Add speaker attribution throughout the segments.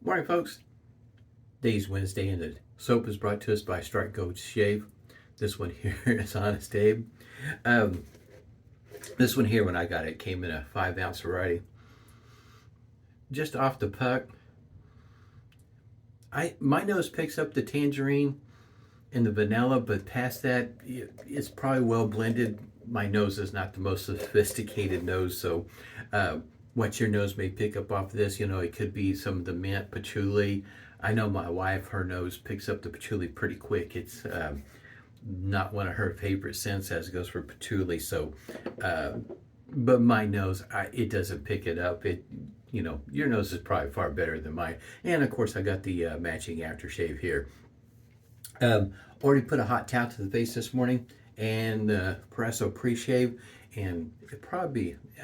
Speaker 1: Morning, folks. Today's Wednesday, and the soap is brought to us by Gold Shave. This one here is Honest Abe. This one here, when I got it, came in a 5-ounce variety. Just off the puck, my nose picks up the tangerine and the vanilla, but past that, it's probably well blended. My nose is not the most sophisticated nose, so what your nose may pick up off this, it could be some of the mint, patchouli. I know my wife, her nose picks up the patchouli pretty quick. It's not one of her favorite scents, as it goes for patchouli. So, but my nose, it doesn't pick it up. Your nose is probably far better than mine. And of course, I got the matching aftershave here. Already put a hot towel to the face this morning, and Proraso pre-shave, and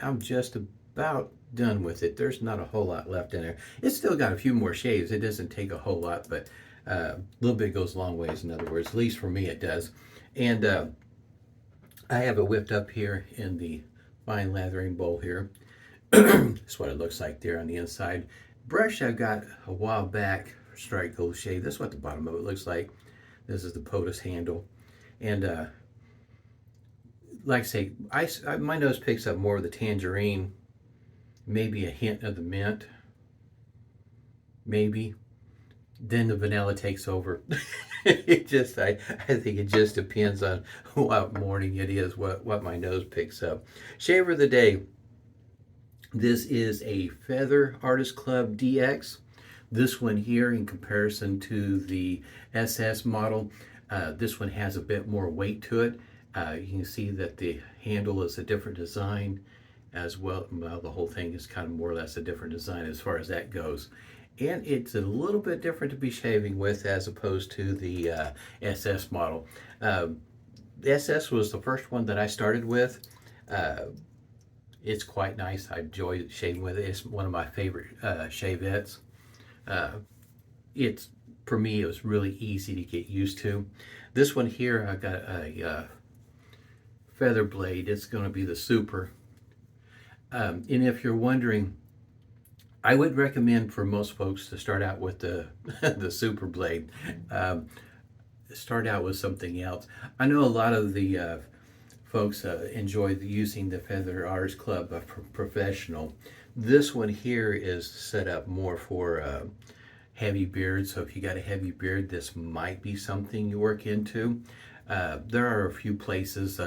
Speaker 1: I'm just about done with it. There's not a whole lot left in there. It's still got a few more shaves. It doesn't take a whole lot, but a little bit goes a long ways, in other words. At least for me it does. And I have it whipped up here in the fine lathering bowl here. That's what it looks like there on the inside. Brush I got a while back, Strike Gold Shave. That's what the bottom of it looks like. This is the POTUS handle. And like I say, my nose picks up more of the tangerine, maybe a hint of the mint, maybe. Then the vanilla takes over. I think it just depends on what morning it is, what my nose picks up. Shaver of the day. This is a Feather Artist Club DX. This one here, in comparison to the SS model, this one has a bit more weight to it. You can see that the handle is a different design as well. Well, the whole thing is kind of more or less a different design as far as that goes. And it's a little bit different to be shaving with as opposed to the SS model. The SS was the first one that I started with. It's quite nice. I enjoy shaving with it. It's one of my favorite shavettes. For me, it was really easy to get used to. This one here, I got a feather blade. It's going to be the Super. And if you're wondering, I would recommend for most folks to start out with the the Super blade. Start out with something else. I know a lot of the folks enjoy using the Feather Artist Club Professional. This one here is set up more for heavy beard, so if you got a heavy beard, this might be something you work into. There are a few places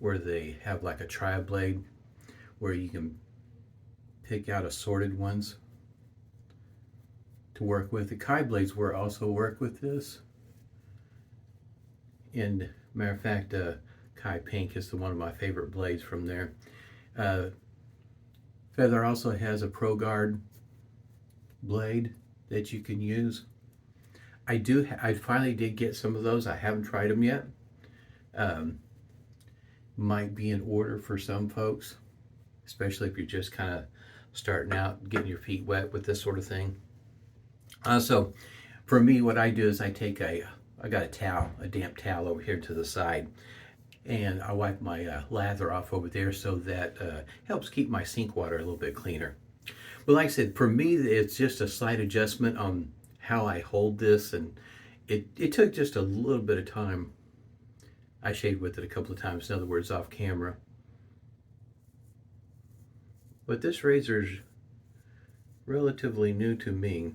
Speaker 1: where they have like a tri-blade where you can pick out assorted ones to work with. The Kai blades will also work with this. And matter of fact, Kai Pink is one of my favorite blades from there. Feather also has a Pro Guard blade that you can use. I finally did get some of those. I haven't tried them yet. Might be in order for some folks, especially if you're just kind of starting out, getting your feet wet with this sort of thing. So for me, what I do is I got a towel, a damp towel over here to the side, and I wipe my lather off over there, so that helps keep my sink water a little bit cleaner. But like I said, for me, it's just a slight adjustment on how I hold this, and it took just a little bit of time. I shaved with it a couple of times, in other words, off camera. But this razor's relatively new to me.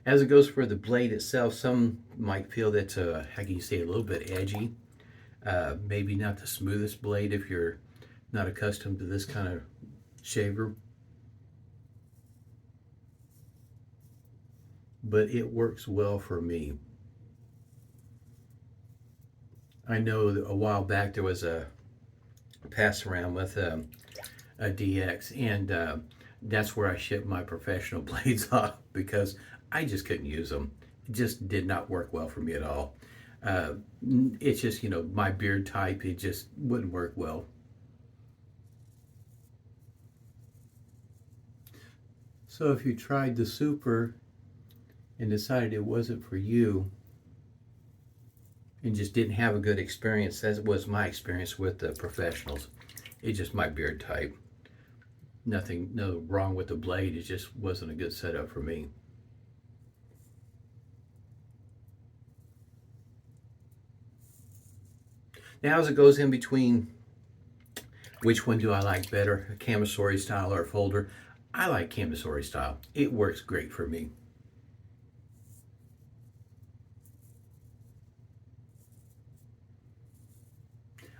Speaker 1: As it goes for the blade itself, some might feel that's how can you say, a little bit edgy. Maybe not the smoothest blade if you're not accustomed to this kind of shaver. But it works well for me. I know a while back there was a pass around with a DX, and that's where I shipped my professional blades off because I just couldn't use them. It just did not work well for me at all. It's just, my beard type, it just wouldn't work well. So if you tried the Super and decided it wasn't for you, and just didn't have a good experience, that was my experience with the professionals. It's just my beard type. Nothing, no wrong with the blade. It just wasn't a good setup for me. Now, as it goes in between, which one do I like better, a camisori style or a folder? I like camisori style. It works great for me.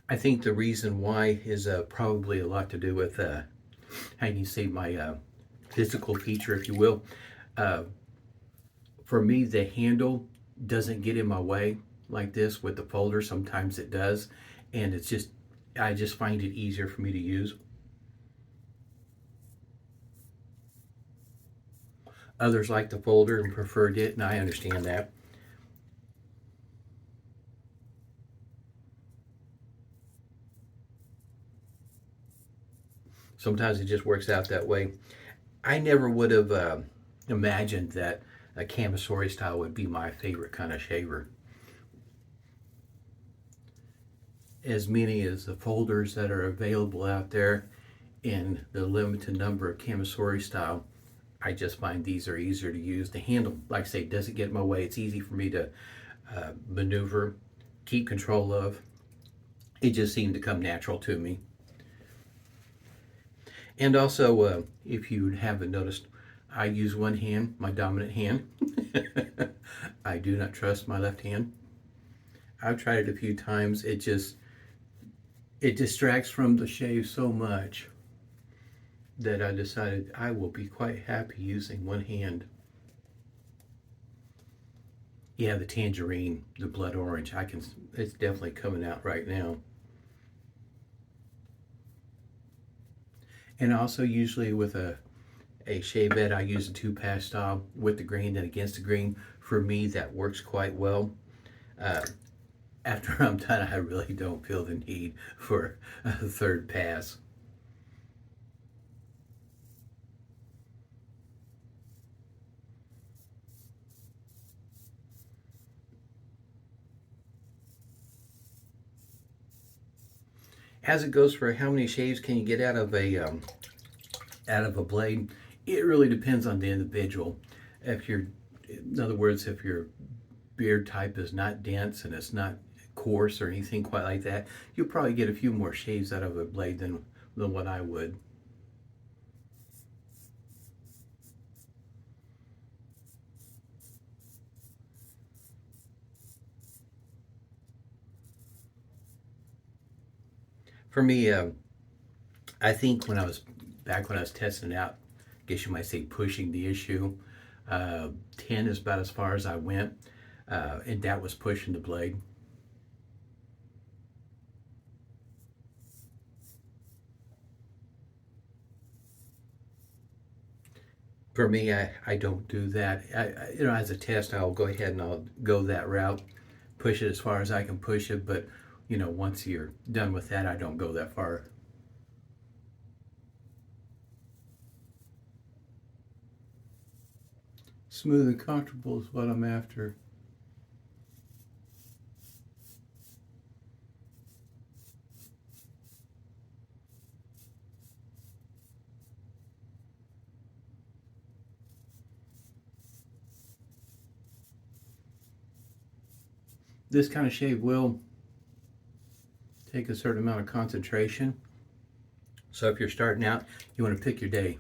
Speaker 1: I think the reason why is probably a lot to do with, how you say, my physical feature, if you will. Uh, for me, the handle doesn't get in my way like this with the folder. Sometimes it does, and it's just, I just find it easier for me to use. Others like the folder and preferred it, and I understand that. Sometimes it just works out that way. I never would have imagined that a camisori style would be my favorite kind of shaver. As many as the folders that are available out there in the limited number of camisori style, I just find these are easier to use. The handle, like I say, doesn't get in my way. It's easy for me to maneuver, keep control of. It just seemed to come natural to me. And also, if you haven't noticed, I use one hand, my dominant hand. I do not trust my left hand. I've tried it a few times. It distracts from the shave so much that I decided I will be quite happy using one hand. Yeah, the tangerine, the blood orange, it's definitely coming out right now. And also usually with a shave bed, I use a 2-pass style with the green and against the green. For me, that works quite well. Uh, After I'm done, I really don't feel the need for a third pass. As it goes for how many shaves can you get out of a blade, it really depends on the individual. If you're, in other words, if your beard type is not dense and it's not coarse or anything quite like that, you'll probably get a few more shaves out of a blade than what I would. For me, I think when I was testing it out, I guess you might say pushing the issue, 10 is about as far as I went, and that was pushing the blade. For me, I don't do that. As a test, I'll go ahead and I'll go that route, push it as far as I can push it. But once you're done with that, I don't go that far. Smooth and comfortable is what I'm after. This kind of shave will take a certain amount of concentration. So if you're starting out, you want to pick your day.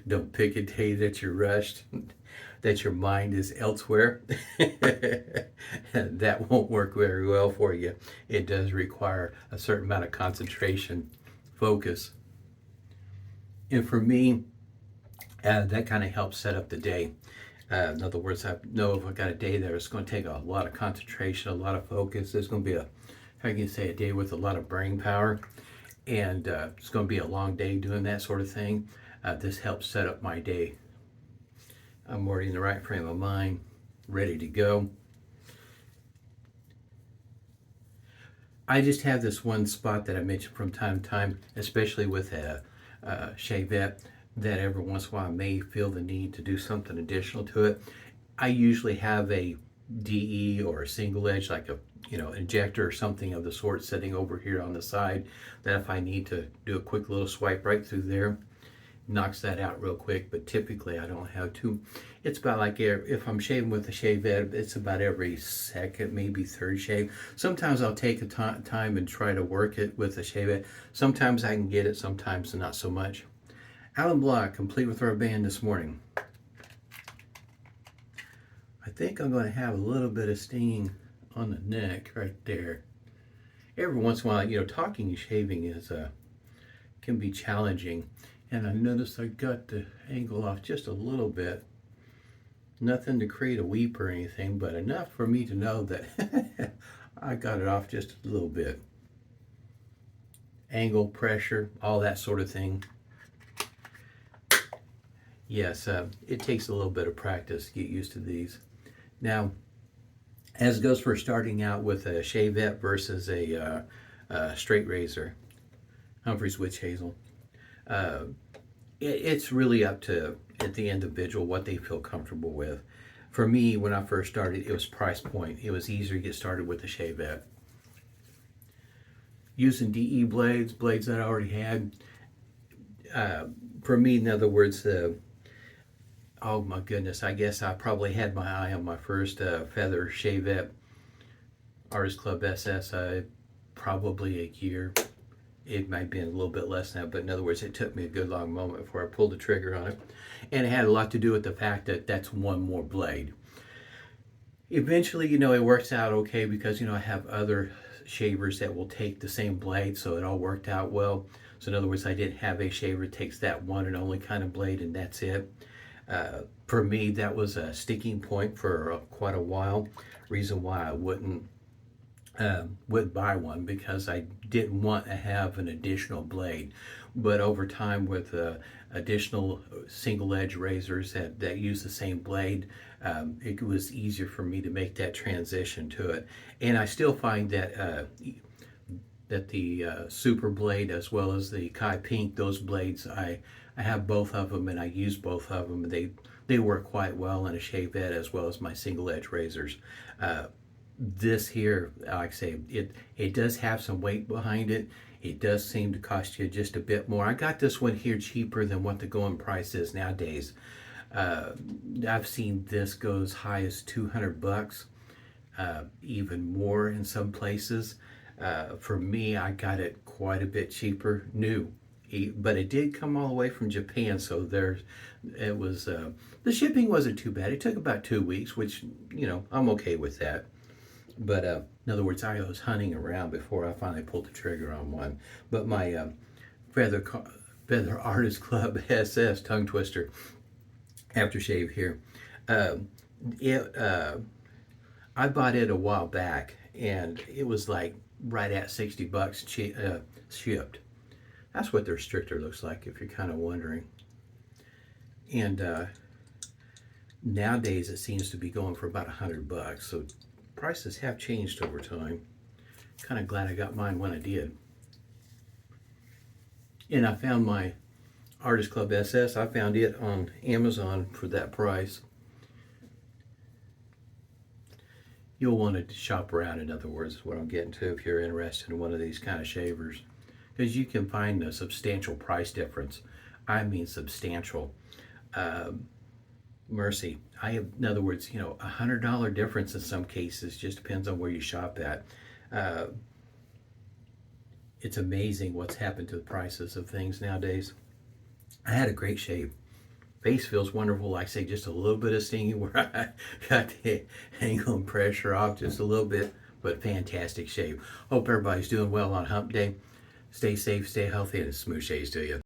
Speaker 1: Don't pick a day that you're rushed, that your mind is elsewhere. That won't work very well for you. It does require a certain amount of concentration, focus. And for me, that kind of helps set up the day. In other words, I know if I got a day there, it's going to take a lot of concentration, a lot of focus. There's going to be how can you say, a day with a lot of brain power. And it's going to be a long day doing that sort of thing. This helps set up my day. I'm already in the right frame of mind, ready to go. I just have this one spot that I mention from time to time, especially with a shavette, that every once in a while I may feel the need to do something additional to it. I usually have a DE or a single edge, like a injector or something of the sort sitting over here on the side, that if I need to do a quick little swipe right through there, knocks that out real quick. But typically I don't have to. It's about like if I'm shaving with a shavette, it's about every second, maybe third shave. Sometimes I'll take a time and try to work it with a shavette. Sometimes I can get it, sometimes not so much. Alum block, complete with rubber band this morning. I think I'm going to have a little bit of stinging on the neck right there. Every once in a while, talking and shaving is can be challenging. And I noticed I got the angle off just a little bit. Nothing to create a weep or anything, but enough for me to know that I got it off just a little bit. Angle, pressure, all that sort of thing. Yes, it takes a little bit of practice to get used to these. Now, as it goes for starting out with a shavette versus a straight razor, Humphreys witch hazel, it's really up to the individual what they feel comfortable with. For me, when I first started, it was price point. It was easier to get started with the shavette. Using DE blades that I already had. For me, in other words, oh my goodness, I guess I probably had my eye on my first feather shavette, Artist Club SS, probably a year. It might have been a little bit less than that, but in other words, it took me a good long moment before I pulled the trigger on it. And it had a lot to do with the fact that that's one more blade. Eventually, it works out okay because, I have other shavers that will take the same blade, so it all worked out well. So in other words, I didn't have a shaver that takes that one and only kind of blade, and that's it. For me, that was a sticking point for quite a while. Reason why I wouldn't buy one, because I didn't want to have an additional blade. But over time, with additional single edge razors that use the same blade, it was easier for me to make that transition to it. And I still find that the Super Blade as well as the Kai Pink, those blades, I have both of them and I use both of them. They work quite well in a shavette as well as my single edge razors. This here, like I say, it does have some weight behind it. It does seem to cost you just a bit more. I got this one here cheaper than what the going price is nowadays. I've seen this go as high as $200, even more in some places. For me, I got it quite a bit cheaper, new. But it did come all the way from Japan, so it was, the shipping wasn't too bad. It took about 2 weeks, which, I'm okay with that. But in other words, I was hunting around before I finally pulled the trigger on one. But my Feather Artist Club SS tongue twister aftershave here, I bought it a while back, and it was like right at $60 shipped. That's what their stricter looks like, if you're kind of wondering. And nowadays it seems to be going for about $100. So prices have changed over time. Kind of glad I got mine when I did. And I found my Artist Club SS. I found it on Amazon for that price. You'll want to shop around, in other words, is what I'm getting to, if you're interested in one of these kind of shavers. Because you can find a substantial price difference. I mean substantial. Mercy. In other words, $100 difference in some cases. Just depends on where you shop at. It's amazing what's happened to the prices of things nowadays. I had a great shave. Face feels wonderful. Like I say, just a little bit of stinging where I got the angle and pressure off just a little bit, but fantastic shave. Hope everybody's doing well on hump day. Stay safe, stay healthy, and smooth shaves to you.